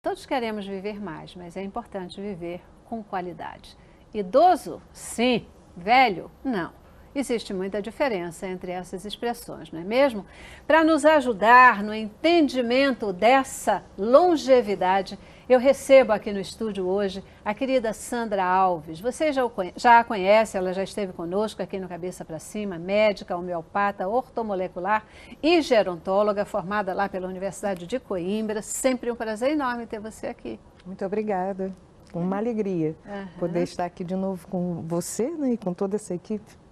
Todos queremos viver mais, mas é importante viver com qualidade. Idoso? Sim. Velho? Não. Existe muita diferença entre essas expressões, não é mesmo? Para nos ajudar no entendimento dessa longevidade, eu recebo aqui no estúdio hoje a querida Sandra Alves. Você já a conhece, ela já esteve conosco aqui no Cabeça para Cima, médica, homeopata, ortomolecular e gerontóloga, formada lá pela Universidade de Coimbra. Sempre um prazer enorme ter você aqui. Muito obrigada. Uma alegria poder estar aqui de novo com você, né, e com toda essa equipe.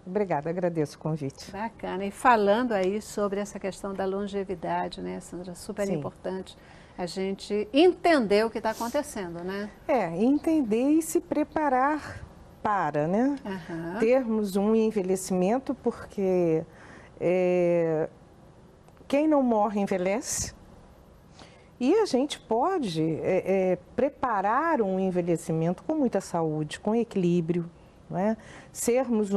Obrigada, agradeço o convite. Bacana. E falando aí sobre essa questão da longevidade, né, Sandra? Super importante a gente entender o que está acontecendo, né? Entender e se preparar para, né? Termos um envelhecimento, porque quem não morre envelhece. E a gente pode preparar um envelhecimento com muita saúde, com equilíbrio, não é? Sermos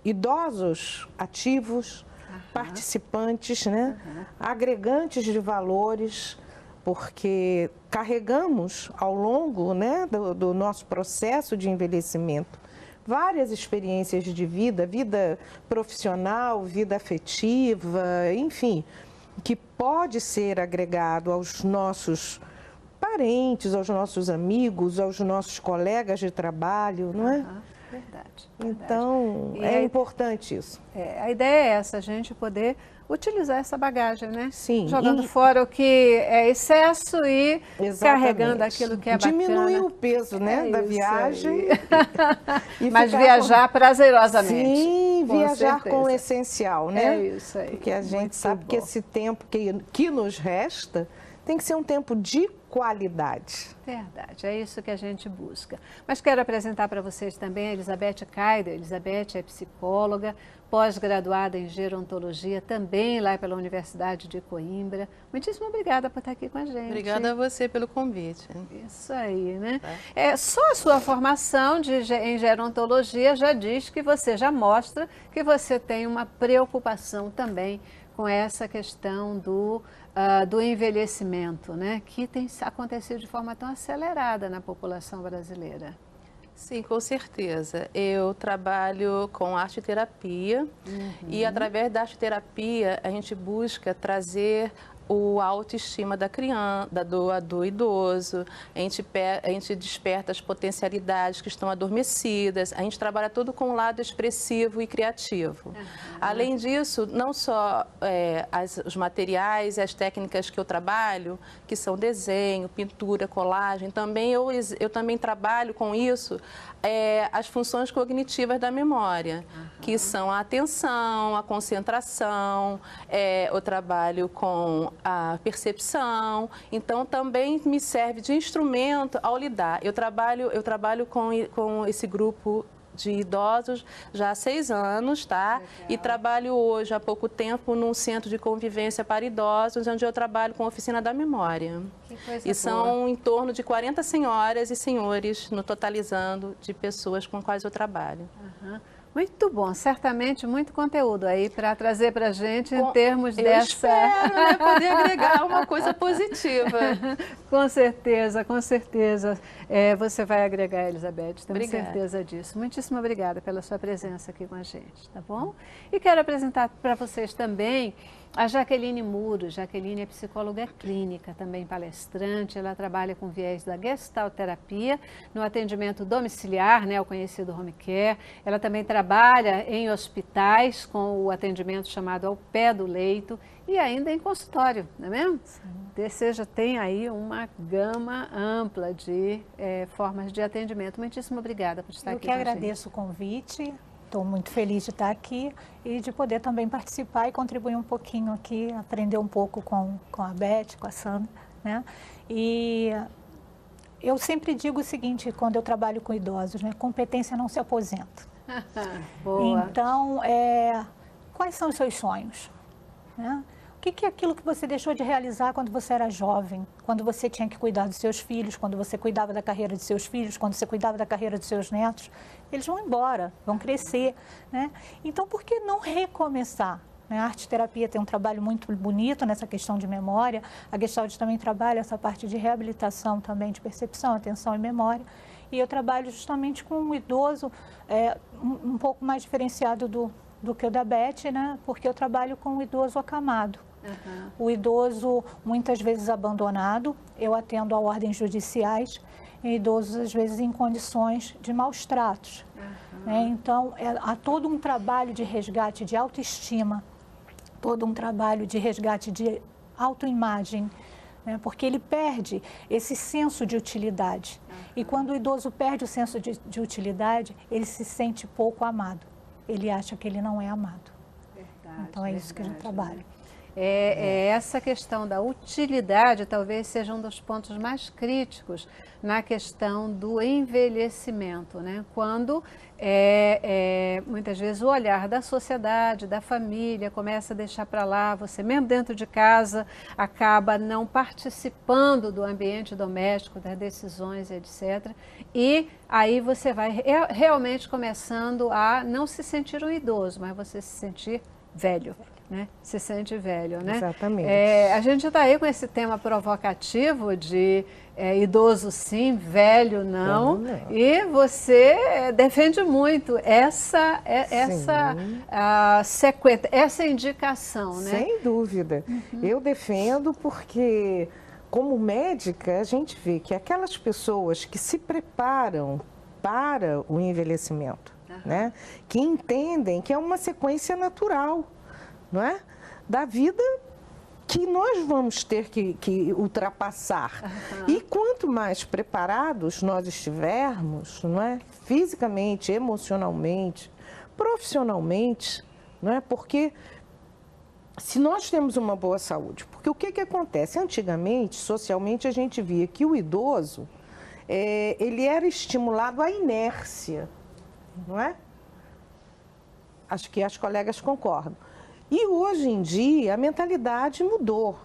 idosos ativos, participantes, né? Agregantes de valores, porque carregamos ao longo, né, do nosso processo de envelhecimento várias experiências de vida, vida profissional, vida afetiva, enfim, que pode ser agregado aos nossos parentes, aos nossos amigos, aos nossos colegas de trabalho, não é? Verdade. Então, é importante isso. A ideia é essa, a gente poder utilizar essa bagagem, né? Sim. Jogando fora o que é excesso e carregando aquilo que é bacana. Diminuir o peso, né, da viagem. Mas viajar prazerosamente. Sim, viajar com o essencial, né? É isso aí. Porque a gente sabe que esse tempo que nos resta tem que ser um tempo de qualidade. Verdade, é isso que a gente busca. Mas quero apresentar para vocês também a Elizabeth Kaider. Elizabeth é psicóloga, pós-graduada em gerontologia, também lá pela Universidade de Coimbra. Muitíssimo obrigada por estar aqui com a gente. Obrigada a você pelo convite. Isso aí, né? Só a sua formação em gerontologia já diz que você já mostra que você tem uma preocupação também com essa questão do envelhecimento, né? Que tem acontecido de forma tão acelerada na população brasileira. Sim, com certeza. Eu trabalho com arte-terapia e através da arte-terapia a gente busca trazer a autoestima da criança, do idoso, a gente desperta as potencialidades que estão adormecidas, a gente trabalha tudo com o lado expressivo e criativo. Além disso, não só os materiais e as técnicas que eu trabalho, que são desenho, pintura, colagem, também eu também trabalho com isso, as funções cognitivas da memória, que são a atenção, a concentração, eu trabalho com a percepção, então também me serve de instrumento ao lidar. Eu trabalho com esse grupo de idosos já há 6 anos, tá? Legal. E trabalho hoje, há pouco tempo, num centro de convivência para idosos, onde eu trabalho com a oficina da memória. Que coisa e são em torno de 40 senhoras e senhores, no totalizando, de pessoas com quais eu trabalho. Muito bom, certamente muito conteúdo aí para trazer para a gente em termos eu dessa... espero, né, poder agregar uma coisa positiva. Com certeza, com certeza. Você vai agregar, Elizabeth, tenho certeza disso. Muitíssimo obrigada pela sua presença aqui com a gente, tá bom? E quero apresentar para vocês também a Jaqueline Muro. Jaqueline é psicóloga clínica, também palestrante. Ela trabalha com viés da gestalterapia no atendimento domiciliar, né, o conhecido home care. Ela também trabalha em hospitais com o atendimento chamado ao pé do leito e ainda em consultório, não é mesmo? Ou seja, tem aí uma gama ampla de formas de atendimento. Muitíssimo obrigada por estar aqui com a gente. Eu que agradeço o convite. Estou muito feliz de estar aqui e de poder também participar e contribuir um pouquinho aqui, aprender um pouco com a Beth, com a Sandra, né? E eu sempre digo o seguinte, quando eu trabalho com idosos, né? Competência não se aposenta. Boa. Então, quais são os seus sonhos? Né? O que é aquilo que você deixou de realizar quando você era jovem? Quando você tinha que cuidar dos seus filhos, quando você cuidava da carreira de seus filhos, quando você cuidava da carreira dos seus netos? Eles vão embora, vão crescer, né? Então, por que não recomeçar? A arte-terapia tem um trabalho muito bonito nessa questão de memória. A Gestalt também trabalha essa parte de reabilitação também, de percepção, atenção e memória. E eu trabalho justamente com um idoso um pouco mais diferenciado do que o da Beth, né? Porque eu trabalho com o idoso acamado. O idoso, muitas vezes abandonado, eu atendo a ordens judiciais, e idosos, às vezes, em condições de maus tratos. Então, há todo um trabalho de resgate de autoestima, todo um trabalho de resgate de autoimagem, né? Porque ele perde esse senso de utilidade. E quando o idoso perde o senso de utilidade, ele se sente pouco amado. Ele acha que ele não é amado. Verdade, então, é isso que a gente trabalha. Essa questão da utilidade talvez seja um dos pontos mais críticos na questão do envelhecimento, né? Quando muitas vezes o olhar da sociedade, da família começa a deixar para lá, você mesmo dentro de casa acaba não participando do ambiente doméstico, das decisões, etc. E aí você vai realmente começando a não se sentir um idoso, mas você se sentir velho. Né? Se sente velho, né? Exatamente. A gente está aí com esse tema provocativo de idoso sim, velho não. E você defende muito essa sequência, essa indicação, né? Sem dúvida. Eu defendo porque, como médica, a gente vê que aquelas pessoas que se preparam para o envelhecimento, né? Que entendem que é uma sequência natural, não é? Da vida que nós vamos ter que ultrapassar. E quanto mais preparados nós estivermos, não é? Fisicamente, emocionalmente, profissionalmente, não é? Porque se nós temos uma boa saúde, porque o que acontece? Antigamente, socialmente, a gente via que o idoso, ele era estimulado à inércia, não é? Acho que as colegas concordam. E hoje em dia a mentalidade mudou,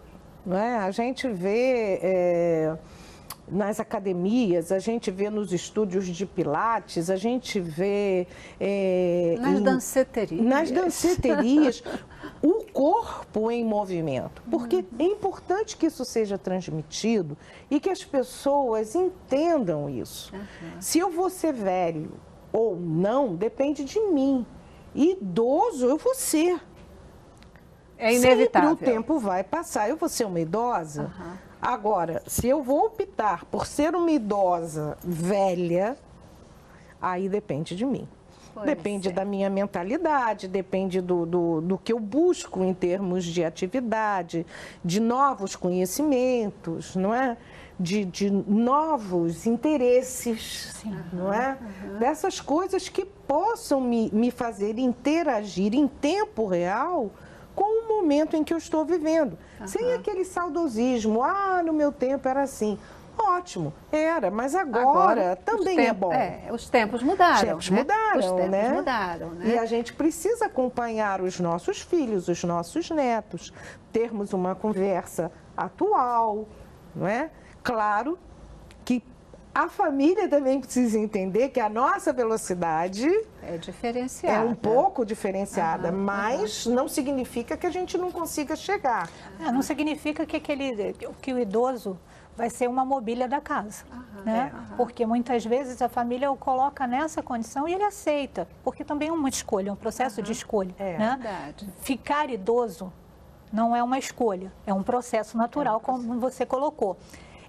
não é? A gente vê nas academias, a gente vê nos estúdios de pilates, a gente vê nas danceterias o corpo em movimento, porque é importante que isso seja transmitido e que as pessoas entendam isso. Se eu vou ser velho ou não, depende de mim. Idoso eu vou ser. É inevitável. Sempre o tempo vai passar, eu vou ser uma idosa. Agora, se eu vou optar por ser uma idosa velha, aí depende de mim. Depende da minha mentalidade, depende do que eu busco em termos de atividade, de novos conhecimentos, não é? De novos interesses, não é? Dessas coisas que possam me fazer interagir em tempo real com o momento em que eu estou vivendo. Sem aquele saudosismo, no meu tempo era assim. Ótimo, era, mas agora também é bom. Os tempos mudaram. Os tempos mudaram, Os tempos né? mudaram, né? E a gente precisa acompanhar os nossos filhos, os nossos netos, termos uma conversa atual, não é? Claro que a família também precisa entender que a nossa velocidade é diferenciada. É um pouco diferenciada, mas não significa que a gente não consiga chegar. Não significa que o idoso vai ser uma mobília da casa, né? Porque muitas vezes a família o coloca nessa condição e ele aceita, porque também é uma escolha, é um processo de escolha, né? Verdade. Ficar idoso não é uma escolha, é um processo natural, como você colocou.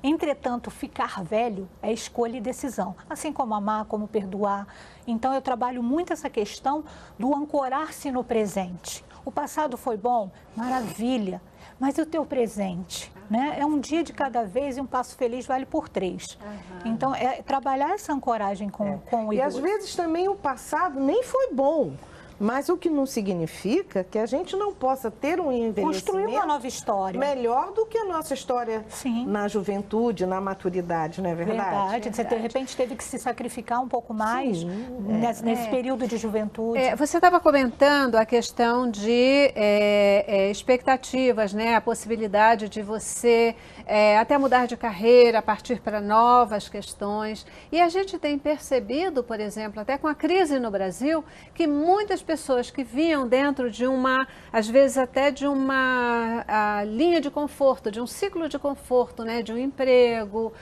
Entretanto, ficar velho é escolha e decisão, assim como amar, como perdoar. Então, eu trabalho muito essa questão do ancorar-se no presente. O passado foi bom? Maravilha. Mas e o teu presente? Né? É um dia de cada vez e um passo feliz vale por 3. Então, é trabalhar essa ancoragem com o idoso. E às vezes também o passado nem foi bom. Mas o que não significa que a gente não possa ter um envelhecimento... Construir uma nova história. Melhor do que a nossa história Sim. na juventude, na maturidade, não é verdade? Verdade. Você, de repente, teve que se sacrificar um pouco mais nesse período de juventude. Você estava comentando a questão de expectativas, né? A possibilidade de você até mudar de carreira, partir para novas questões. E a gente tem percebido, por exemplo, até com a crise no Brasil, que muitas pessoas que vinham dentro de uma, às vezes até de uma linha de conforto, de um ciclo de conforto, né? De um emprego,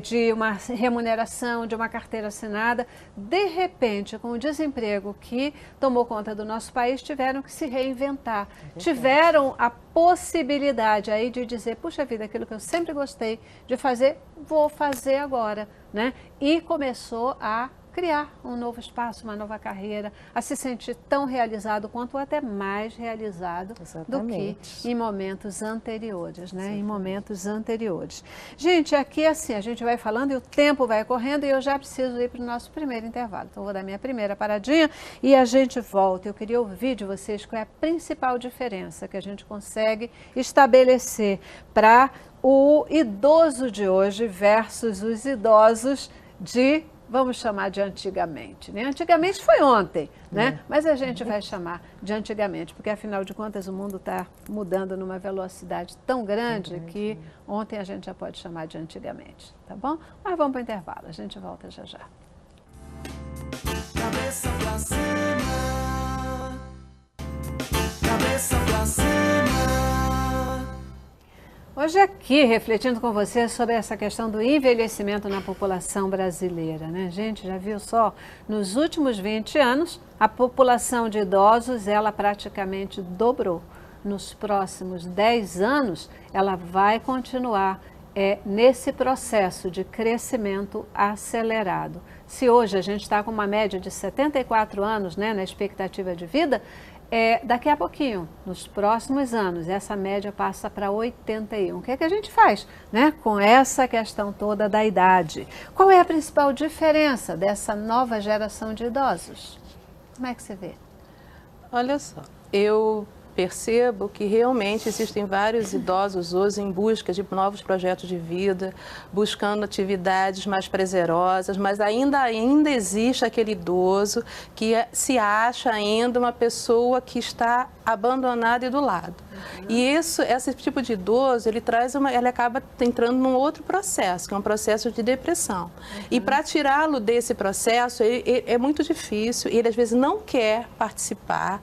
de uma remuneração, de uma carteira assinada, de repente, com o desemprego que tomou conta do nosso país, tiveram que se reinventar, tiveram a possibilidade aí de dizer, puxa vida, aquilo que eu sempre gostei de fazer, vou fazer agora, né? E começou a criar um novo espaço, uma nova carreira, a se sentir tão realizado quanto até mais realizado do que em momentos anteriores, né? Em momentos anteriores. Gente, aqui assim, a gente vai falando e o tempo vai correndo e eu já preciso ir para o nosso primeiro intervalo. Então, vou dar minha primeira paradinha e a gente volta. Eu queria ouvir de vocês qual é a principal diferença que a gente consegue estabelecer para o idoso de hoje versus os idosos de, vamos chamar de antigamente, né? Antigamente foi ontem, né? Mas a gente vai chamar de antigamente, porque afinal de contas o mundo está mudando numa velocidade tão grande que ontem a gente já pode chamar de antigamente, tá bom? Mas vamos para o intervalo, a gente volta já já. Cabeça pra cima, cabeça pra cima. Hoje aqui, refletindo com você sobre essa questão do envelhecimento na população brasileira, né? Gente, já viu só? Nos últimos 20 anos, a população de idosos, ela praticamente dobrou. Nos próximos 10 anos, ela vai continuar nesse processo de crescimento acelerado. Se hoje a gente está com uma média de 74 anos, né, na expectativa de vida, daqui a pouquinho, nos próximos anos, essa média passa para 81. O que é que a gente faz, né, com essa questão toda da idade? Qual é a principal diferença dessa nova geração de idosos? Como é que você vê? Olha só, eu percebo que realmente existem vários idosos hoje em busca de novos projetos de vida, buscando atividades mais prazerosas, mas ainda existe aquele idoso que se acha ainda uma pessoa que está abandonada e do lado. E esse tipo de idoso, ele acaba entrando num outro processo, que é um processo de depressão. E para tirá-lo desse processo, é muito difícil, ele às vezes não quer participar.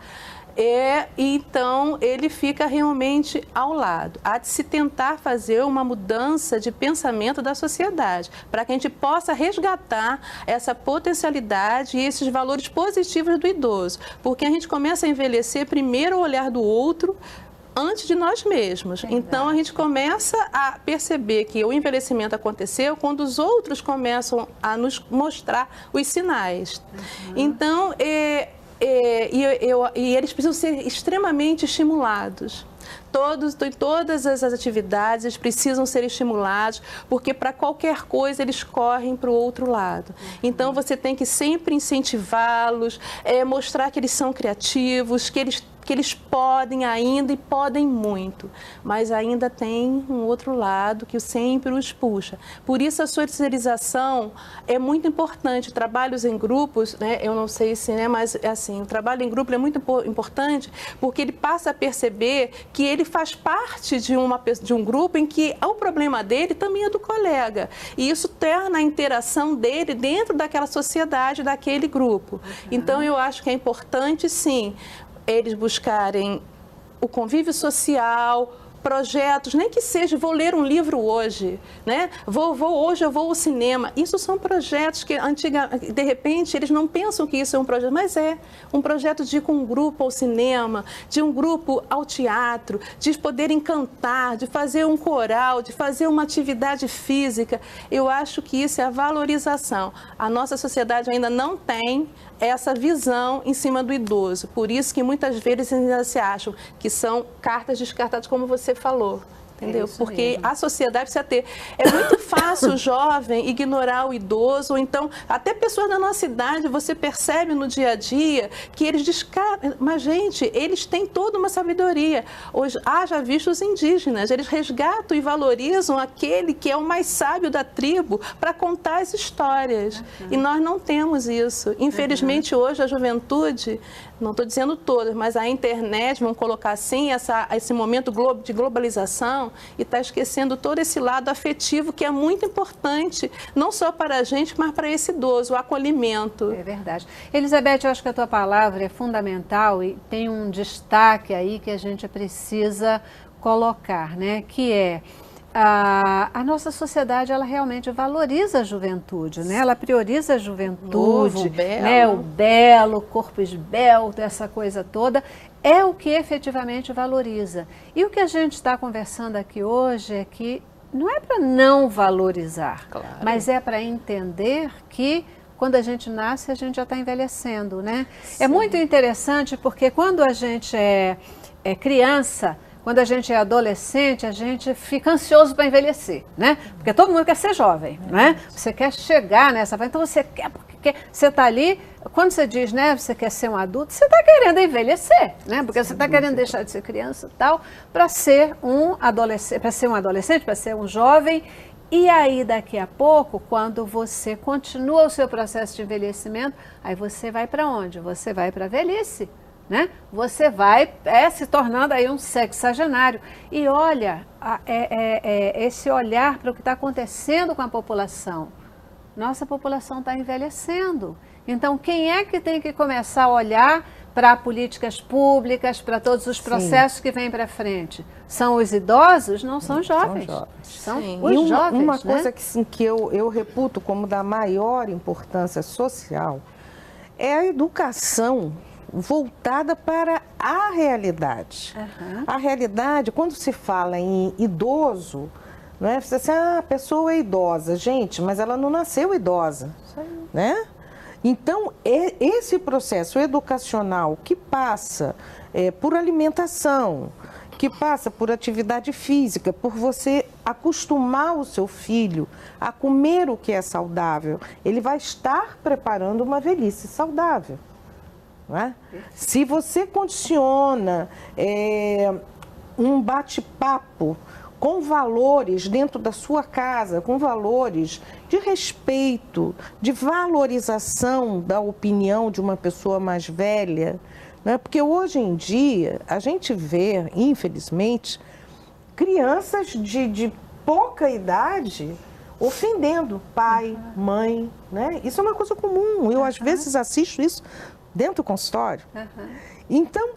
Então ele fica realmente ao lado. Há de se tentar fazer uma mudança de pensamento da sociedade, para que a gente possa resgatar essa potencialidade e esses valores positivos do idoso. Porque a gente começa a envelhecer primeiro o olhar do outro, antes de nós mesmos. Verdade. Então, a gente começa a perceber que o envelhecimento aconteceu quando os outros começam a nos mostrar os sinais. Então, e eles precisam ser extremamente estimulados. Todas as atividades eles precisam ser estimulados, porque para qualquer coisa eles correm para o outro lado. Então você tem que sempre incentivá-los, mostrar que eles são criativos, que eles podem ainda e podem muito, mas ainda tem um outro lado que sempre os puxa. Por isso a socialização é muito importante. Trabalhos em grupos, né, eu não sei se, né, mas assim, o trabalho em grupo é muito importante porque ele passa a perceber que ele faz parte de um grupo em que o problema dele também é do colega. E isso torna a interação dele dentro daquela sociedade, daquele grupo. Então eu acho que é importante, sim, eles buscarem o convívio social, projetos, nem que seja, vou ler um livro hoje, né? Hoje eu vou ao cinema. Isso são projetos que, de repente, eles não pensam que isso é um projeto, mas é um projeto de ir com um grupo ao cinema, de um grupo ao teatro, de poderem cantar, de fazer um coral, de fazer uma atividade física. Eu acho que isso é a valorização. A nossa sociedade ainda não tem essa visão em cima do idoso. Por isso que muitas vezes ainda se acham que são cartas descartadas, como você falou. Entendeu? Porque mesmo. A sociedade precisa ter. É muito fácil o jovem ignorar o idoso, ou então, até pessoas da nossa idade, você percebe no dia a dia que eles descartam. Mas, gente, eles têm toda uma sabedoria. Hoje, já visto os indígenas, eles resgatam e valorizam aquele que é o mais sábio da tribo para contar as histórias. E nós não temos isso. Infelizmente, hoje, a juventude não estou dizendo todas, mas a internet, vamos colocar assim, esse momento de globalização, e está esquecendo todo esse lado afetivo que é muito importante, não só para a gente, mas para esse idoso, o acolhimento. É verdade. Elizabeth, eu acho que a tua palavra é fundamental e tem um destaque aí que a gente precisa colocar, né? Que é a nossa sociedade, ela realmente valoriza a juventude, né? Ela prioriza a juventude, novo, belo. Né? O belo, o corpo esbelto, essa coisa toda, é o que efetivamente valoriza. E o que a gente está conversando aqui hoje é que não é para não valorizar, claro, mas é para entender que quando a gente nasce, a gente já está envelhecendo, né? Sim. É muito interessante porque quando a gente é criança, quando a gente é adolescente, a gente fica ansioso para envelhecer, né? Porque todo mundo quer ser jovem, né? Você quer chegar nessa fase, então você quer, porque você está ali, quando você diz, né, você quer ser um adulto, você está querendo envelhecer, né? Porque você está querendo deixar de ser criança e tal, para ser um adolescente, para ser um jovem. E aí, daqui a pouco, quando você continua o seu processo de envelhecimento, aí você vai para onde? Você vai para a velhice. Né? Você vai se tornando aí um sexagenário. E olha, esse olhar para o que está acontecendo com a população. Nossa população está envelhecendo. Então, quem é que tem que começar a olhar para políticas públicas, para todos os processos que vêm para frente? São os idosos? Não, são jovens. São os jovens. Uma coisa que eu reputo como da maior importância social é a educação voltada para a realidade. Uhum. A realidade, quando se fala em idoso, não é? Você diz assim, a pessoa é idosa. Gente, mas ela não nasceu idosa, né? Então, esse processo educacional que passa por alimentação, que passa por atividade física, por você acostumar o seu filho a comer o que é saudável, ele vai estar preparando uma velhice saudável. É? Se você condiciona um bate-papo com valores dentro da sua casa, com valores de respeito, de valorização da opinião de uma pessoa mais velha, né? Porque hoje em dia a gente vê, infelizmente, crianças de pouca idade ofendendo pai, mãe, né? Isso é uma coisa comum. Eu às vezes assisto isso dentro do consultório. Uhum. Então,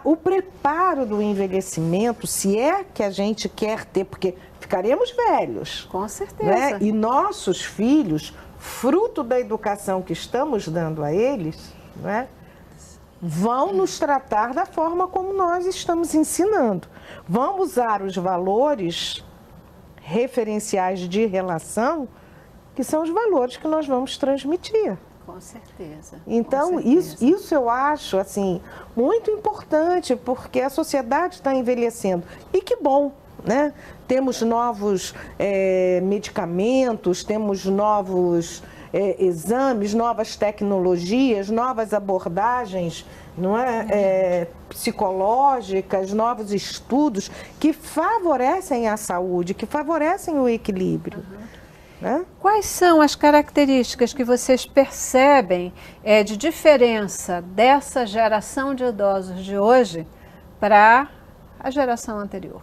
o preparo do envelhecimento, se é que a gente quer ter, porque ficaremos velhos. Com certeza. Né? E nossos filhos, fruto da educação que estamos dando a eles, né, vão nos tratar da forma como nós estamos ensinando. Vão usar os valores referenciais de relação, que são os valores que nós vamos transmitir. Com certeza. Então, com certeza. Isso eu acho, assim, muito importante, porque a sociedade está envelhecendo. E que bom, né? Temos novos medicamentos, temos novos exames, novas tecnologias, novas abordagens, não é? Psicológicas, novos estudos que favorecem a saúde, que favorecem o equilíbrio. Uhum. Né? Quais são as características que vocês percebem de diferença dessa geração de idosos de hoje para a geração anterior?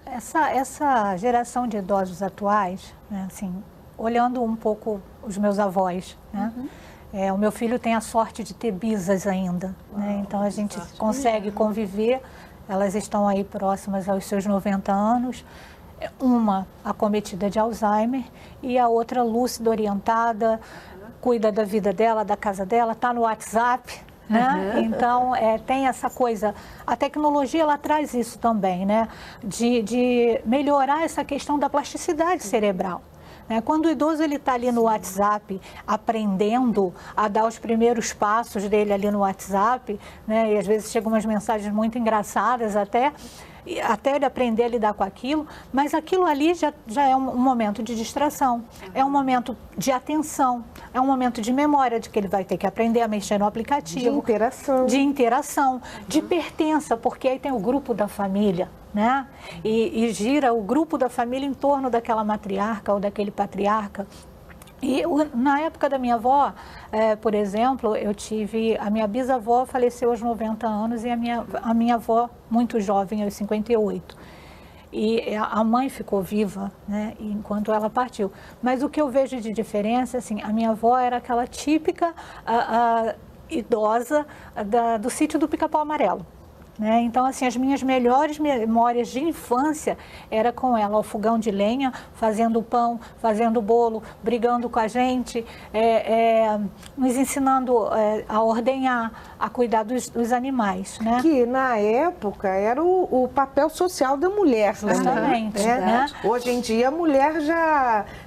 Essa geração de idosos atuais, né, assim, olhando um pouco os meus avós, né? Uhum. O meu filho tem a sorte de ter bisas ainda, né? Então a gente consegue conviver, elas estão aí próximas aos seus 90 anos. Uma acometida de Alzheimer e a outra lúcida, orientada, cuida da vida dela, da casa dela, está no WhatsApp, né? Uhum. Então, tem essa coisa, a tecnologia ela traz isso também, né? De melhorar essa questão da plasticidade cerebral. Quando o idoso está ali no WhatsApp, aprendendo a dar os primeiros passos dele ali no WhatsApp, né? E às vezes chegam umas mensagens muito engraçadas até ele aprender a lidar com aquilo, mas aquilo ali já é um momento de distração, é um momento de atenção, é um momento de memória, de que ele vai ter que aprender a mexer no aplicativo. De interação, de pertença, porque aí tem o grupo da família, né? E gira o grupo da família em torno daquela matriarca ou daquele patriarca. E na época da minha avó, por exemplo, a minha bisavó faleceu aos 90 anos e a minha avó, muito jovem, aos 58. E a mãe ficou viva, né, enquanto ela partiu. Mas o que eu vejo de diferença, assim, a minha avó era aquela típica idosa do sítio do Pica-Pau Amarelo. Né? Então, assim, as minhas melhores memórias de infância era com ela, ao fogão de lenha, fazendo pão, fazendo bolo, brigando com a gente, nos ensinando a ordenhar, a cuidar dos animais. Né? Que, na época, era o papel social da mulher. Justamente. Né? Hoje em dia, a mulher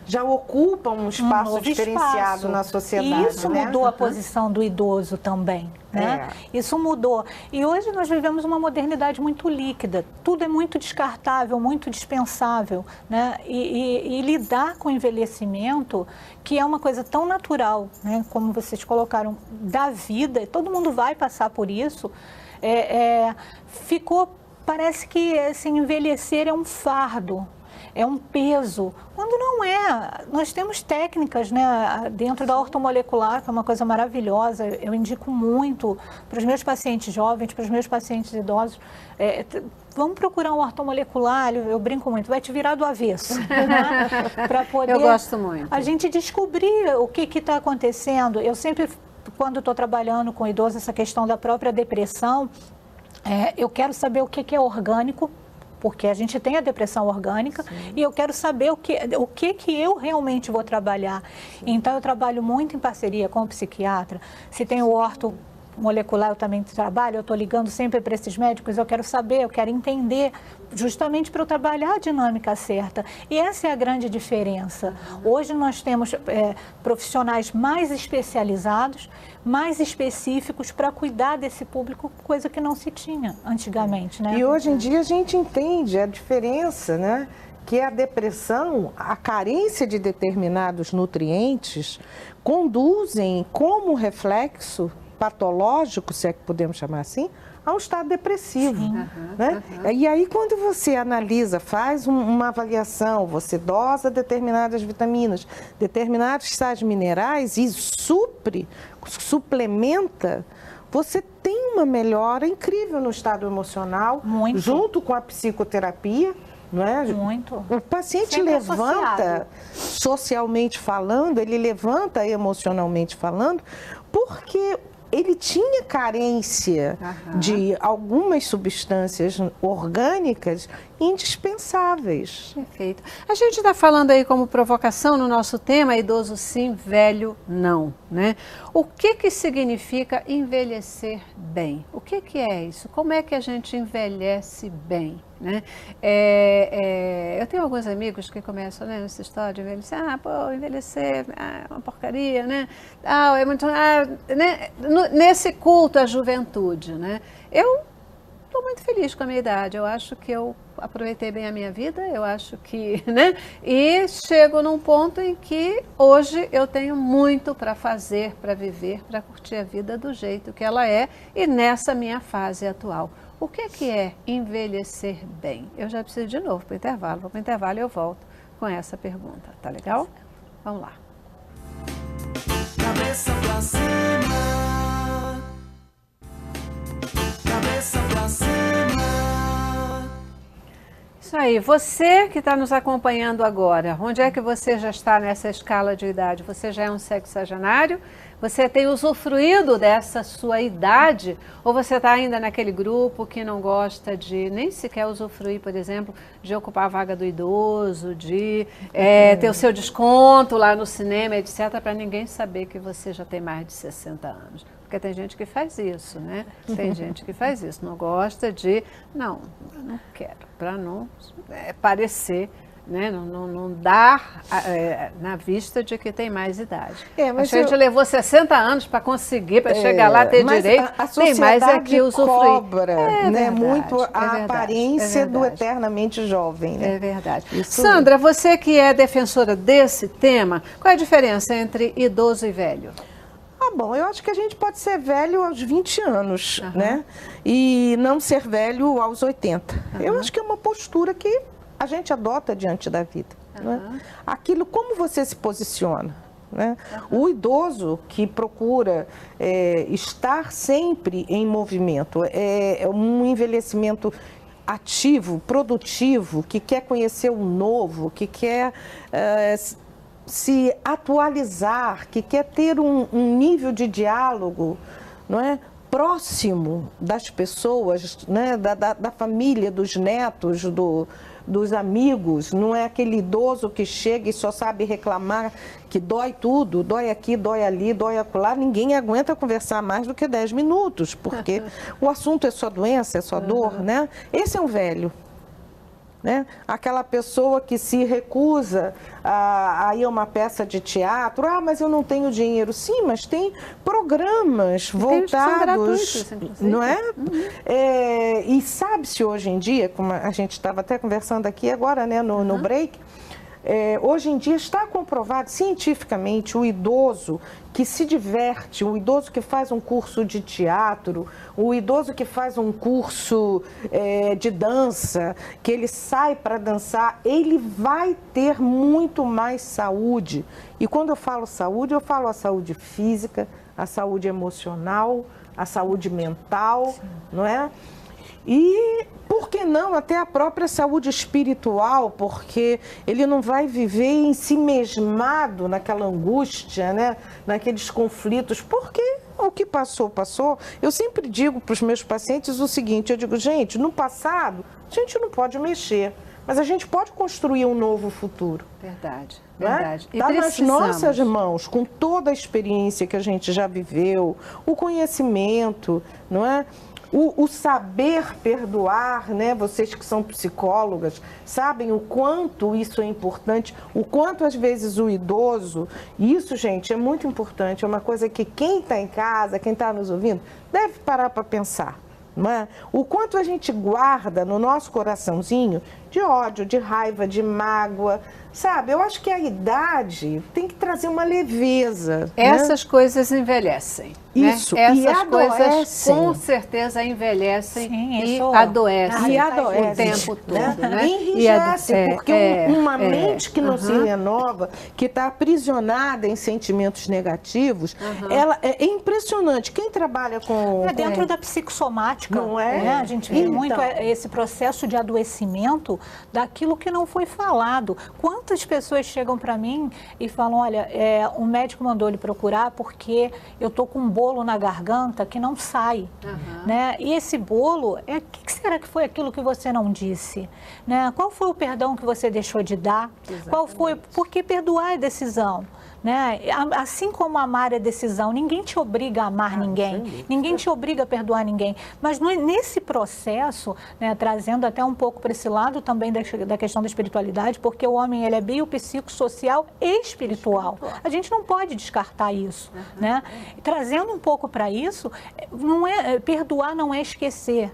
já ocupa um espaço diferenciado na sociedade. E isso mudou a posição do idoso também. Né? Isso mudou. E hoje nós vivemos uma modernidade muito líquida. Tudo é muito descartável, muito dispensável. Né? E lidar com o envelhecimento, que é uma coisa tão natural, né? Como vocês colocaram, da vida, todo mundo vai passar por isso, parece que assim, envelhecer é um fardo. É um peso, quando não é. Nós temos técnicas, né, dentro da ortomolecular, que é uma coisa maravilhosa. Eu indico muito para os meus pacientes jovens, para os meus pacientes idosos. Vamos procurar um ortomolecular, eu brinco muito, vai te virar do avesso. Né, para poder, eu gosto muito. A gente descobrir o que está acontecendo. Eu sempre, quando estou trabalhando com idosos, essa questão da própria depressão, eu quero saber o que é orgânico, porque a gente tem a depressão orgânica. Sim. E eu quero saber o que eu realmente vou trabalhar. Sim. Então, eu trabalho muito em parceria com o psiquiatra. Se tem o ortomolecular, eu também trabalho, eu estou ligando sempre para esses médicos, eu quero saber, eu quero entender, justamente para eu trabalhar a dinâmica certa. E essa é a grande diferença. Hoje nós temos profissionais mais especializados, mais específicos para cuidar desse público, coisa que não se tinha antigamente, né? E hoje em dia a gente entende a diferença, né? Que a depressão, a carência de determinados nutrientes, conduzem como reflexo patológico, se é que podemos chamar assim, a um estado depressivo. Né? E aí, quando você analisa, faz uma avaliação, você dosa determinadas vitaminas, determinados sais minerais e suplementa, você tem uma melhora incrível no estado emocional, junto com a psicoterapia. Não é? Muito. O paciente sempre levanta, socialmente falando, ele levanta emocionalmente falando, porque ele tinha carência de algumas substâncias orgânicas indispensáveis. Perfeito. A gente está falando aí como provocação no nosso tema, idoso sim, velho não, né? O que significa envelhecer bem? O que é isso? Como é que a gente envelhece bem? Né? Eu tenho alguns amigos que começam, né, nessa história de envelhecer, envelhecer é uma porcaria, né? É muito, né? Nesse culto à juventude, né? Eu estou muito feliz com a minha idade, eu acho que eu aproveitei bem a minha vida, eu acho que, né? E chego num ponto em que hoje eu tenho muito para fazer, para viver, para curtir a vida do jeito que ela é e nessa minha fase atual. O que é envelhecer bem? Eu já preciso de novo para o intervalo. Vou para o intervalo e eu volto com essa pergunta. Tá legal? Vamos lá. Cabeça pra cima. Cabeça pra cima. Isso aí. Você que está nos acompanhando agora, onde é que você já está nessa escala de idade? Você já é um sexagenário? Você tem usufruído dessa sua idade? Ou você está ainda naquele grupo que não gosta de nem sequer usufruir, por exemplo, de ocupar a vaga do idoso, de ter o seu desconto lá no cinema, etc., para ninguém saber que você já tem mais de 60 anos? Porque tem gente que faz isso, né? Tem gente que faz isso, não gosta de... Não, eu não quero, para não parecer... Né? Não dar na vista de que tem mais idade. Mas a gente levou 60 anos para conseguir, para chegar lá, ter direito. A sociedade tem mais que usufruir. Cobra verdade, muito a aparência do eternamente jovem. Né? É verdade. Sandra, você que é defensora desse tema, qual é a diferença entre idoso e velho? Bom, eu acho que a gente pode ser velho aos 20 anos, né? E não ser velho aos 80. Eu acho que é uma postura que a gente adota diante da vida. Né? Aquilo, como você se posiciona? né? O idoso que procura estar sempre em movimento, é um envelhecimento ativo, produtivo, que quer conhecer o novo, que quer se atualizar, que quer ter um nível de diálogo, não é? Próximo das pessoas, né? da família, dos netos, dos amigos. Não é aquele idoso que chega e só sabe reclamar que dói tudo, dói aqui, dói ali, dói acolá. Ninguém aguenta conversar mais do que 10 minutos, porque o assunto é só doença, é só dor, né? Esse é um velho. Né? Aquela pessoa que se recusa a ir a uma peça de teatro, mas eu não tenho dinheiro. Sim, mas tem programas voltados, não é? E sabe-se hoje em dia, como a gente estava até conversando aqui agora, né, no break, hoje em dia está comprovado cientificamente o idoso que se diverte, o idoso que faz um curso de teatro, o idoso que faz um curso de dança, que ele sai para dançar, ele vai ter muito mais saúde. E quando eu falo a saúde física, a saúde emocional, a saúde mental, não é? E, por que não, até a própria saúde espiritual, porque ele não vai viver em si mesmado naquela angústia, né? Naqueles conflitos, porque o que passou, passou. Eu sempre digo para os meus pacientes o seguinte, eu digo, gente, no passado a gente não pode mexer, mas a gente pode construir um novo futuro. Verdade, verdade. Está nas nossas mãos, com toda a experiência que a gente já viveu, o conhecimento, não é? O saber perdoar, né? Vocês que são psicólogas sabem o quanto isso é importante, o quanto às vezes o idoso, isso, gente, é muito importante, é uma coisa que quem está em casa, quem está nos ouvindo, deve parar para pensar. Não é? O quanto a gente guarda no nosso coraçãozinho de ódio, de raiva, de mágoa, sabe? Eu acho que a idade tem que trazer uma leveza. Essas coisas envelhecem. Isso, né? e essas coisas adoecem. Com certeza envelhecem. Sim, e isso adoecem, e adoece, o tempo todo. Né? Enrijece, porque uma mente que não se renova, que está aprisionada em sentimentos negativos, ela é impressionante. Quem trabalha com... dentro da psicossomática, não é? A gente vê muito esse processo de adoecimento daquilo que não foi falado. Quantas pessoas chegam para mim e falam, olha, o médico mandou ele procurar porque eu estou com um bolo na garganta que não sai, né? E esse bolo, o que será que foi aquilo que você não disse? Né? Qual foi o perdão que você deixou de dar? Exatamente. Qual foi? Porque perdoar é decisão. Né? Assim como amar é decisão, ninguém te obriga a amar ninguém, ninguém te obriga a perdoar ninguém, mas nesse processo, né, trazendo até um pouco para esse lado também da questão da espiritualidade, porque o homem ele é biopsicossocial e espiritual, a gente não pode descartar isso, né? Trazendo um pouco para isso, perdoar não é esquecer.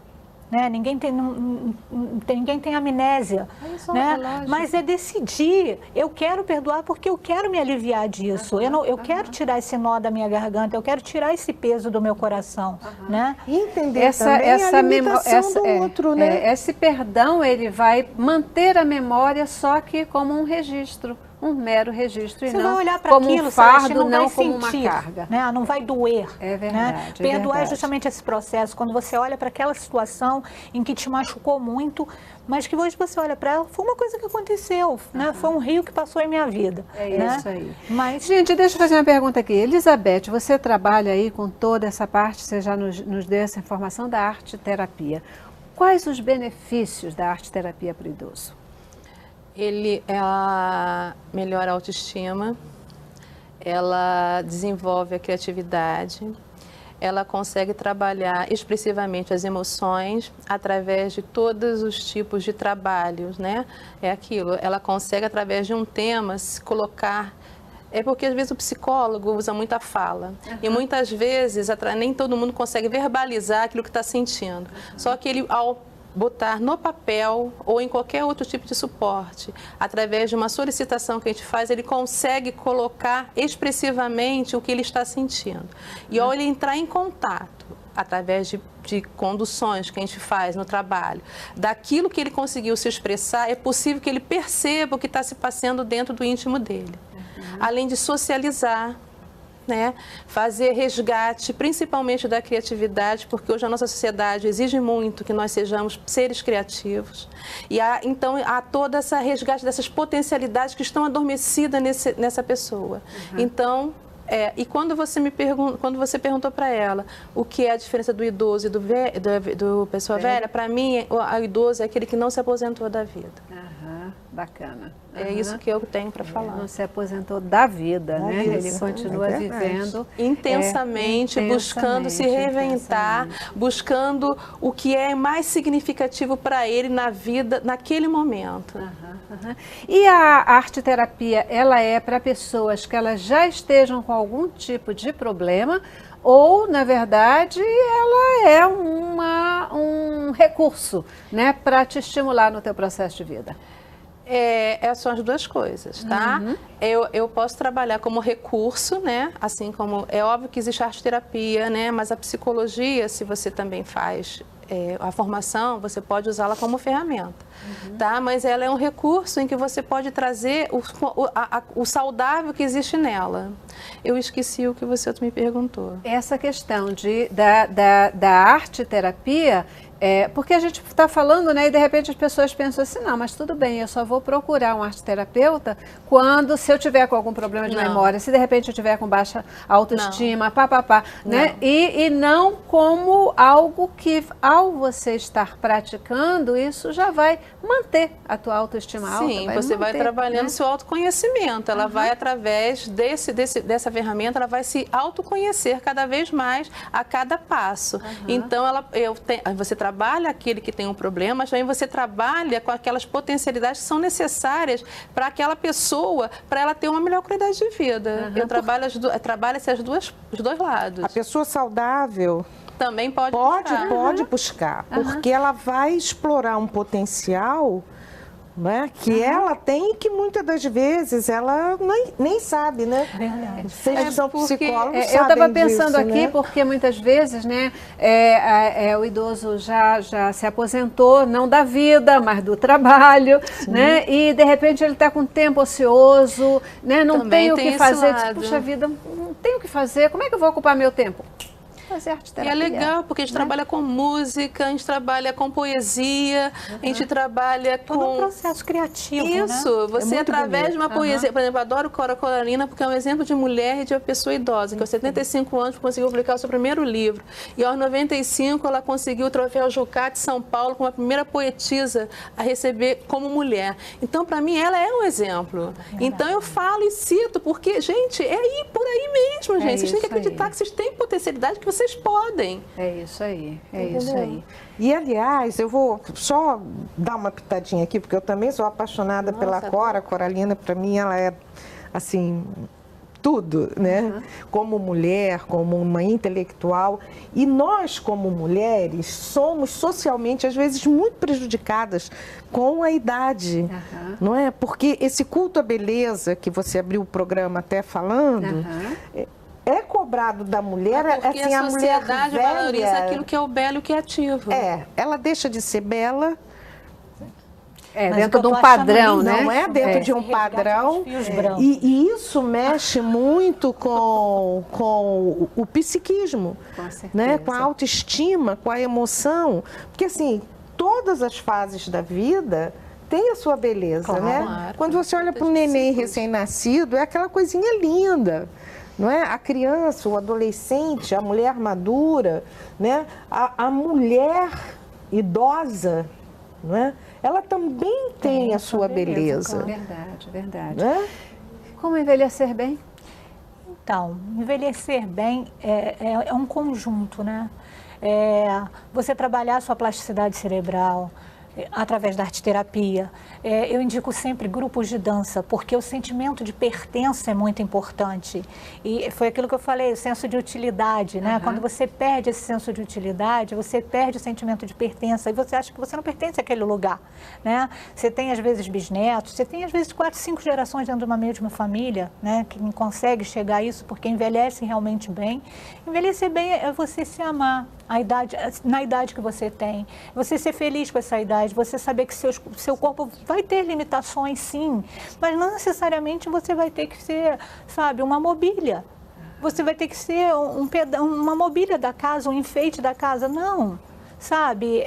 Né? Ninguém tem amnésia, né? Mas é decidir, eu quero perdoar porque eu quero me aliviar disso, eu quero tirar esse nó da minha garganta, eu quero tirar esse peso do meu coração, né? E entender essa limitação do outro, né? Esse perdão, ele vai manter a memória só que como um registro. Um mero registro, você e não vai olhar para como aquilo, um fardo, não vai como sentir, uma carga. Né? Não vai doer. É verdade. Né? Perdoar é justamente esse processo, quando você olha para aquela situação em que te machucou muito, mas que hoje você olha para ela, foi uma coisa que aconteceu, né? Foi um rio que passou em minha vida. Isso aí. Mas... Gente, deixa eu fazer uma pergunta aqui. Elizabeth, você trabalha aí com toda essa parte, você já nos deu essa informação da arte-terapia. Quais os benefícios da arte-terapia para o idoso? Ela melhora a autoestima, ela desenvolve a criatividade, ela consegue trabalhar expressivamente as emoções através de todos os tipos de trabalhos, né? É aquilo, ela consegue através de um tema se colocar... É porque às vezes o psicólogo usa muita fala e muitas vezes nem todo mundo consegue verbalizar aquilo que está sentindo. Só que ele, ao botar no papel ou em qualquer outro tipo de suporte, através de uma solicitação que a gente faz, ele consegue colocar expressivamente o que ele está sentindo. E ao ele entrar em contato, através de conduções que a gente faz no trabalho, daquilo que ele conseguiu se expressar, é possível que ele perceba o que está se passando dentro do íntimo dele. além de socializar, né? Fazer resgate, principalmente da criatividade, porque hoje a nossa sociedade exige muito que nós sejamos seres criativos. E então há toda essa resgate dessas potencialidades que estão adormecidas nessa pessoa. Então, e quando você quando você perguntou para ela o que é a diferença do idoso e do pessoa velha, para mim, o idoso é aquele que não se aposentou da vida. Bacana. É isso que eu tenho para falar. Não se aposentou da vida, né? Ele continua vivendo intensamente, buscando se reinventar, buscando o que é mais significativo para ele na vida, naquele momento. E a arte-terapia, ela é para pessoas que elas já estejam com algum tipo de problema ou, na verdade, ela é um recurso, né, para te estimular no teu processo de vida? São as duas coisas, tá? Eu posso trabalhar como recurso, né? Assim como é óbvio que existe arte-terapia, né? Mas a psicologia, se você também faz a formação, você pode usá-la como ferramenta, tá? Mas ela é um recurso em que você pode trazer o saudável que existe nela. Eu esqueci o que você me perguntou. Essa questão da arte-terapia, porque a gente está falando, né, e de repente as pessoas pensam assim, não, mas tudo bem, eu só vou procurar um arte-terapeuta se eu tiver com algum problema de memória, se de repente eu tiver com baixa autoestima, né? E não como algo que, ao você estar praticando, isso já vai manter a tua autoestima alta. Sim, você vai trabalhando, né, seu autoconhecimento, ela vai através dessa ferramenta, ela vai se autoconhecer cada vez mais a cada passo. Então, você trabalha aquele que tem um problema, mas também você trabalha com aquelas potencialidades que são necessárias para aquela pessoa, para ela ter uma melhor qualidade de vida. Eu trabalho os dois lados. A pessoa saudável também pode buscar, porque ela vai explorar um potencial, né, que ela tem, que muitas das vezes ela nem sabe, né? Verdade. Vocês são psicólogos, eu estava pensando disso, aqui, né? porque muitas vezes, né, o idoso já se aposentou, não da vida, mas do trabalho, né? E de repente ele está com tempo ocioso, né? Não tem o que fazer. Puxa vida, não tenho o que fazer, como é que eu vou ocupar meu tempo? Fazer arte-terapia. E é legal, porque a gente trabalha com música, a gente trabalha com poesia, a gente trabalha com... Todo um processo criativo, Isso, né? Você através de uma poesia, por exemplo, eu adoro Cora Coralina, porque é um exemplo de mulher e de uma pessoa idosa, que aos 75 anos conseguiu publicar o seu primeiro livro. E aos 95 ela conseguiu o troféu Jucá de São Paulo como a primeira poetisa a receber como mulher. Então, para mim, ela é um exemplo. Então, eu falo e cito, porque, gente, por aí mesmo, gente. Vocês têm que acreditar que vocês têm potencialidade, que vocês podem. É isso aí, isso aí. E, aliás, eu vou só dar uma pitadinha aqui, porque eu também sou apaixonada pela Cora Coralina. Para mim, ela é, assim, tudo, né? Como mulher, como uma intelectual. E nós, como mulheres, somos socialmente, às vezes, muito prejudicadas com a idade, não é? Porque esse culto à beleza, que você abriu o programa até falando... É cobrado da mulher, porque assim, a sociedade mulher velha, valoriza aquilo que é o belo e o que é ativo. Ela deixa de ser bela. Dentro de um padrão, né? Não é dentro de um padrão. E isso mexe muito com o psiquismo, né? Com a autoestima, com a emoção. Porque, assim, todas as fases da vida tem a sua beleza, né? Quando você olha para um neném recém-nascido, é aquela coisinha linda. Não é? A criança, o adolescente, a mulher madura, né? A mulher idosa, não é? Ela também tem a sua beleza. Verdade, verdade. Né? Como envelhecer bem? Então, envelhecer bem é um conjunto, né? Você trabalhar a sua plasticidade cerebral através da arte-terapia. Eu indico sempre grupos de dança, porque o sentimento de pertença é muito importante. E foi aquilo que eu falei, o senso de utilidade, né? Quando você perde esse senso de utilidade, você perde o sentimento de pertença e você acha que você não pertence àquele lugar, né? Você tem, às vezes, bisnetos, você tem, às vezes, 4, 5 gerações dentro de uma mesma família, né? Que não consegue chegar a isso porque envelhece realmente bem. Envelhecer bem é você se amar, na idade que você tem. Você ser feliz com essa idade, você saber que seu corpo vai ter limitações, sim, mas não necessariamente você vai ter que ser, sabe, uma mobília. Você vai ter que ser uma mobília da casa, um enfeite da casa. Não. Sabe,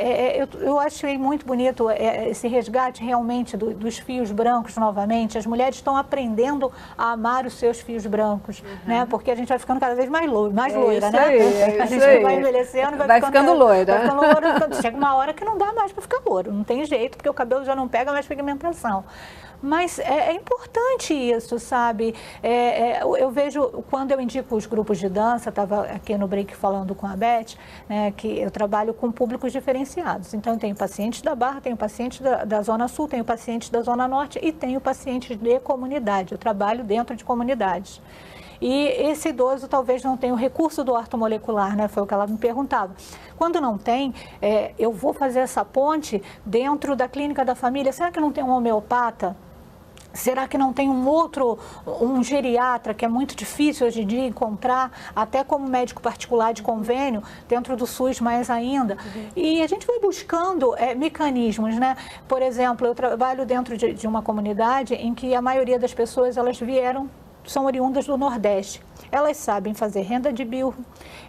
eu achei muito bonito esse resgate realmente dos fios brancos novamente. As mulheres estão aprendendo a amar os seus fios brancos, né? Porque a gente vai ficando cada vez mais loira, né? A gente vai envelhecendo, vai ficando loira. Vai ficando loira. Chega uma hora que não dá mais para ficar loiro, não tem jeito, porque o cabelo já não pega mais pigmentação. Mas é importante isso, sabe? Eu vejo, quando eu indico os grupos de dança, estava aqui no break falando com a Beth, né, que eu trabalho com públicos diferenciados. Então, eu tenho pacientes da Barra, tenho pacientes da Zona Sul, tenho pacientes da Zona Norte e tenho pacientes de comunidade. Eu trabalho dentro de comunidades. E esse idoso talvez não tenha o recurso do ortomolecular, né? Foi o que ela me perguntava. Quando não tem, eu vou fazer essa ponte dentro da clínica da família. Será que não tem um homeopata? Será que não tem um geriatra, que é muito difícil hoje em dia encontrar, até como médico particular de convênio, dentro do SUS mais ainda? E a gente vai buscando mecanismos, né? Por exemplo, eu trabalho dentro de uma comunidade em que a maioria das pessoas, são oriundas do Nordeste. Elas sabem fazer renda de bilro,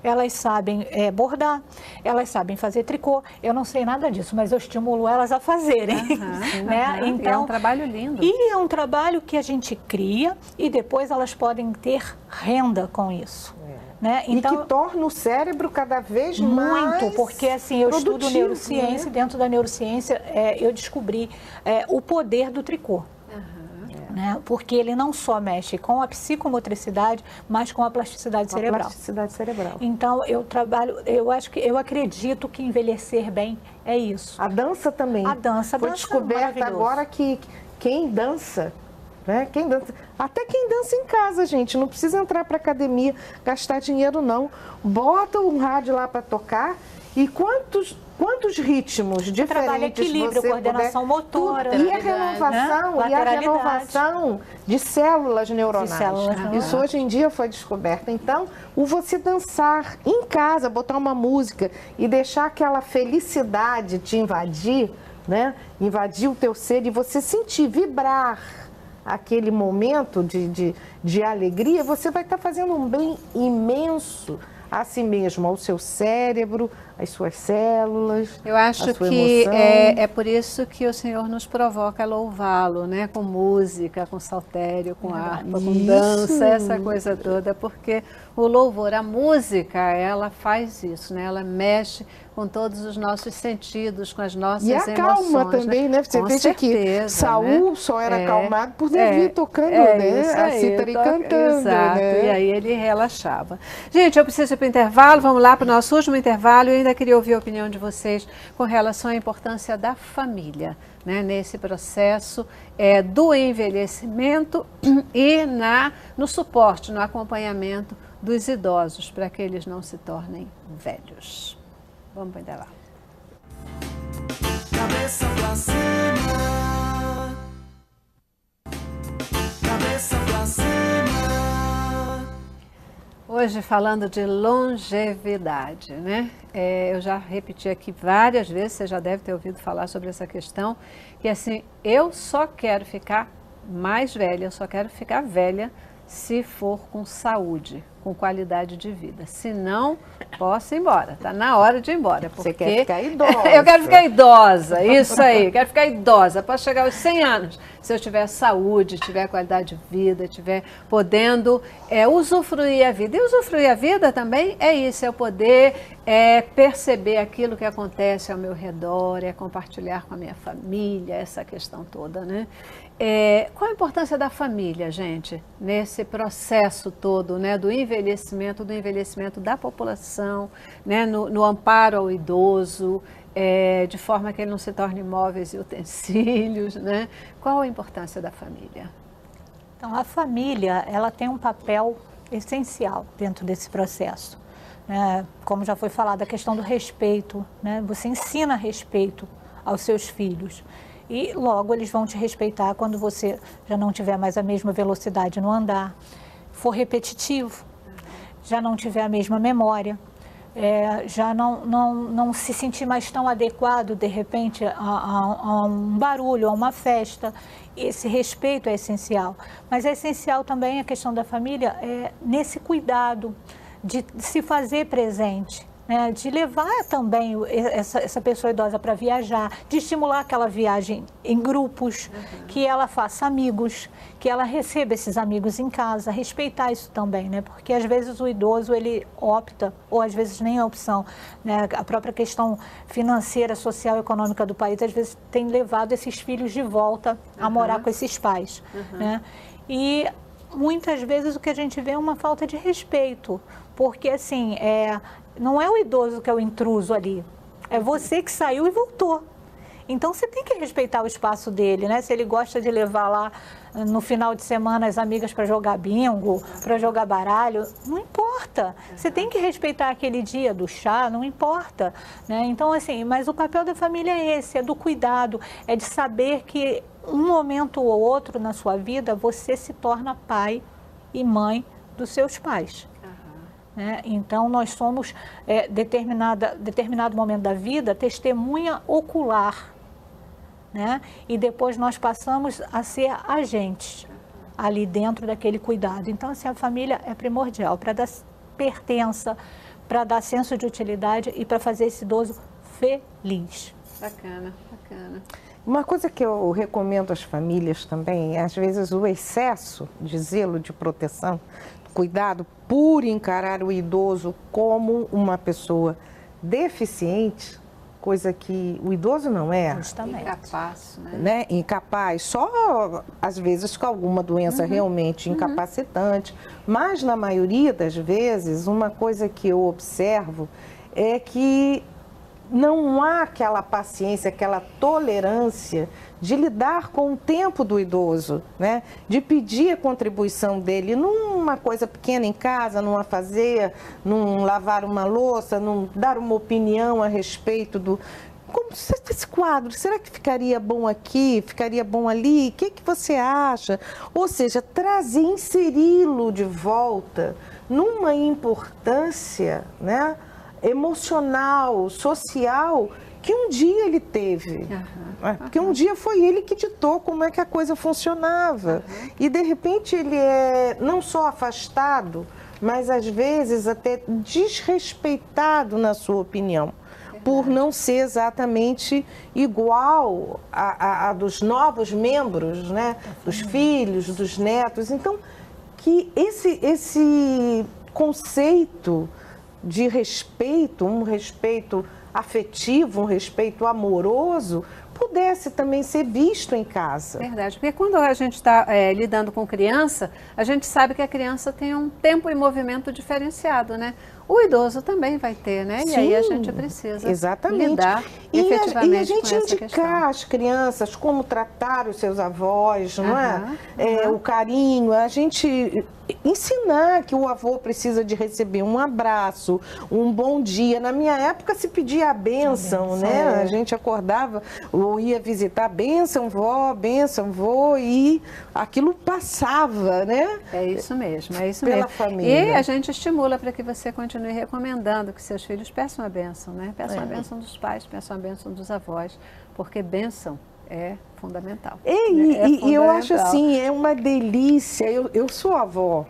elas sabem bordar, elas sabem fazer tricô. Eu não sei nada disso, mas eu estimulo elas a fazerem. Né? Então, é um trabalho lindo. E é um trabalho que a gente cria e depois elas podem ter renda com isso. Né? Então, e que torna o cérebro cada vez mais muito, porque assim, eu produtivo, estudo neurociência, né? Dentro da neurociência eu descobri o poder do tricô. Né? Porque ele não só mexe com a psicomotricidade, mas com a plasticidade cerebral. Plasticidade cerebral. Então, eu acredito que envelhecer bem é isso. A dança também. A dança foi descoberta agora que quem dança, né? Até quem dança em casa, gente, não precisa entrar para academia, gastar dinheiro não. Bota um rádio lá para tocar e quantos ritmos diferentes trabalha equilíbrio, coordenação motora, e a renovação, né? E a renovação de células neuronais. Isso hoje em dia foi descoberto. Então, você dançar em casa, botar uma música e deixar aquela felicidade te invadir, né? Invadir o teu ser e você sentir, vibrar aquele momento de alegria, você vai estar fazendo um bem imenso a si mesmo, ao seu cérebro, às suas células. Eu acho que é por isso que o Senhor nos provoca a louvá-lo, né? Com música, com saltério, com harpa, com dança, essa coisa toda, porque o louvor, a música, ela faz isso, né? Ela mexe com todos os nossos sentidos, com as nossas emoções. E acalma também, né? Você veja que Saul só era acalmado por Davi tocando, né? A cítara e cantando. Exato, né? E aí ele relaxava. Gente, eu preciso ir para o intervalo, vamos lá para o nosso último intervalo. Eu ainda queria ouvir a opinião de vocês com relação à importância da família, né? Nesse processo do envelhecimento e no suporte, no acompanhamento dos idosos, para que eles não se tornem velhos. Vamos para lá. Cabeça pra cima. Cabeça pra cima. Hoje falando de longevidade, né? Eu já repeti aqui várias vezes, você já deve ter ouvido falar sobre essa questão, que assim, eu só quero ficar mais velha, eu só quero ficar velha se for com saúde, com qualidade de vida. Se não, posso ir embora. Está na hora de ir embora. Porque você quer ficar idosa. Eu quero ficar idosa, isso aí. Quero ficar idosa. Posso chegar aos 100 anos. Se eu tiver saúde, tiver qualidade de vida, tiver podendo usufruir a vida. E usufruir a vida também é isso, é o poder perceber aquilo que acontece ao meu redor, compartilhar com a minha família, essa questão toda, né? Qual a importância da família, gente, nesse processo todo, né, do envelhecimento da população, né, no amparo ao idoso, de forma que ele não se torne móveis e utensílios, né? Qual a importância da família? Então, a família, ela tem um papel essencial dentro desse processo. Como já foi falado, a questão do respeito, né? Você ensina respeito aos seus filhos. E logo eles vão te respeitar quando você já não tiver mais a mesma velocidade no andar, for repetitivo, já não tiver a mesma memória, já não se sentir mais tão adequado, de repente, a um barulho, a uma festa. Esse respeito é essencial. Mas é essencial também a questão da família nesse cuidado de se fazer presente, né? De levar também essa pessoa idosa para viajar, de estimular aquela viagem em grupos, que ela faça amigos, que ela receba esses amigos em casa, respeitar isso também, né? Porque às vezes o idoso ele opta, ou às vezes nem é opção, né? A própria questão financeira, social, econômica do país às vezes tem levado esses filhos de volta a morar com esses pais, né? E muitas vezes o que a gente vê é uma falta de respeito, porque assim, não é o idoso que é o intruso ali, é você que saiu e voltou. Então você tem que respeitar o espaço dele, né? Se ele gosta de levar lá no final de semana as amigas para jogar bingo, para jogar baralho, não importa. Você tem que respeitar aquele dia do chá, não importa, né? Então assim, mas o papel da família é esse, é do cuidado, é de saber que um momento ou outro na sua vida você se torna pai e mãe dos seus pais. Né? Então, nós somos, determinado momento da vida, testemunha ocular, né? E depois nós passamos a ser agentes ali dentro daquele cuidado. Então, assim, a família é primordial para dar pertença, para dar senso de utilidade e para fazer esse idoso feliz. Bacana, bacana. Uma coisa que eu recomendo às famílias também, às vezes o excesso de zelo, de proteção, cuidado por encarar o idoso como uma pessoa deficiente, coisa que o idoso não é. Justamente. Incapaz, né? Incapaz, só às vezes com alguma doença realmente incapacitante, mas na maioria das vezes, uma coisa que eu observo é que não há aquela paciência, aquela tolerância de lidar com o tempo do idoso, né? De pedir a contribuição dele numa coisa pequena em casa, num afazer, num lavar uma louça, num dar uma opinião a respeito do... Como esse quadro, será que ficaria bom aqui, ficaria bom ali? O que você acha? Ou seja, trazer, inseri-lo de volta numa importância, né? Emocional, social, que um dia ele teve. Porque um dia foi ele que ditou como é que a coisa funcionava. E, de repente, ele é não só afastado, mas, às vezes, até desrespeitado na sua opinião, por não ser exatamente igual a dos novos membros, né? Dos filhos, dos netos. Então, que esse conceito de respeito, um respeito afetivo, um respeito amoroso, pudesse também ser visto em casa. Verdade, porque quando a gente está lidando com criança, a gente sabe que a criança tem um tempo e movimento diferenciado, né? O idoso também vai ter, né? Sim, e aí a gente precisa lidar efetivamente e a gente com essa indicar questão. às crianças como tratar os seus avós, não é? O carinho, a gente ensinar que o avô precisa de receber um abraço, um bom dia. Na minha época se pedia a bênção, né? A gente acordava ou ia visitar, bênção vó, bênção vô, e aquilo passava, né? É isso mesmo, é isso Pela mesmo. família. E a gente estimula para que você continue recomendando que seus filhos peçam a bênção, né? Peçam a bênção dos pais, peçam a bênção dos avós, porque bênção é fundamental. E eu acho assim, é uma delícia. Eu sou avó,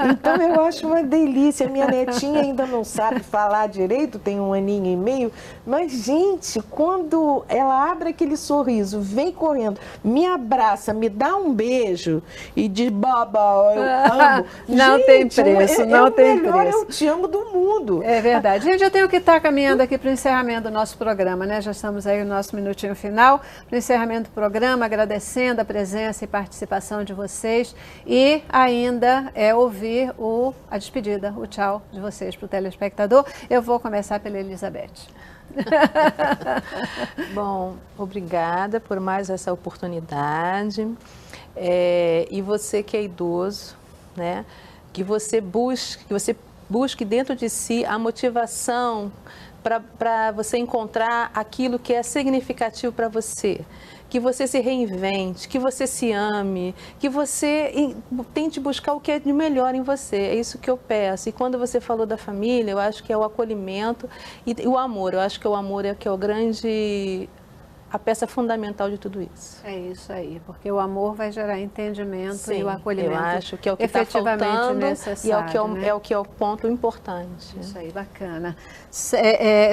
então eu acho uma delícia. Minha netinha ainda não sabe falar direito, tem 1 aninho e meio, mas, gente, quando ela abre aquele sorriso, vem correndo, me abraça, me dá um beijo e diz, baba, eu amo. Não gente, tem preço, não tem melhor preço. Eu te amo do mundo. É verdade. Gente, eu tenho que estar caminhando aqui para o encerramento do nosso programa, né? Já estamos aí no nosso minutinho final, para o encerramento do programa, agradecendo a presença e participação de vocês e ainda ouvir a despedida, o tchau de vocês para o telespectador. Eu vou começar pela Elizabeth. Bom, obrigada por mais essa oportunidade. E você que é idoso, né? Que você busque dentro de si a motivação para você encontrar aquilo que é significativo para você. Que você se reinvente, que você se ame, que você tente buscar o que é de melhor em você. É isso que eu peço. E quando você falou da família, eu acho que é o acolhimento e o amor. Eu acho que o amor é que é o grande... a peça fundamental de tudo isso. É isso aí, porque o amor vai gerar entendimento. Sim, e o acolhimento eu acho que é o que está faltando necessário, e é o que é o ponto importante. Isso aí, bacana.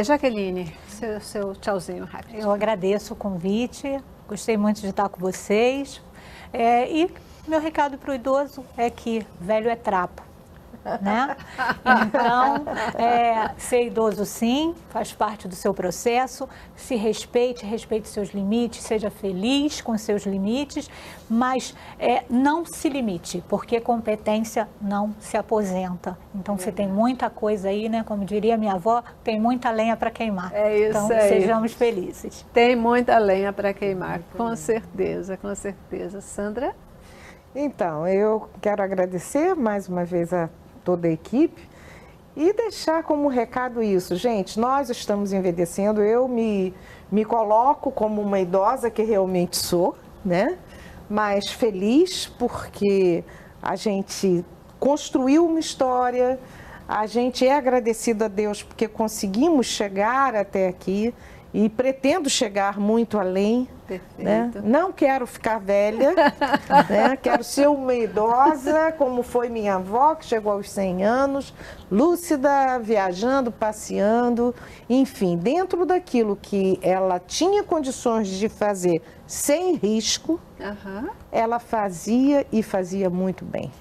Jaqueline, seu tchauzinho rápido. Eu agradeço o convite, gostei muito de estar com vocês. E meu recado para o idoso é que velho é trapo. Né? Então, ser idoso sim, faz parte do seu processo, se respeite seus limites, seja feliz com seus limites, mas não se limite, porque competência não se aposenta. Então, você tem muita coisa aí, né? Como diria minha avó, tem muita lenha para queimar. É isso então, aí. sejamos felizes. Tem muita lenha para queimar, com certeza, com certeza. Sandra? Então, eu quero agradecer mais uma vez a toda a equipe e deixar como recado isso. Gente, nós estamos envelhecendo, eu me coloco como uma idosa que realmente sou, né? Mas feliz porque a gente construiu uma história, a gente é agradecido a Deus porque conseguimos chegar até aqui e pretendo chegar muito além. Né? Não quero ficar velha, né? Quero ser uma idosa, como foi minha avó, que chegou aos 100 anos, lúcida, viajando, passeando, enfim, dentro daquilo que ela tinha condições de fazer sem risco, ela fazia e fazia muito bem.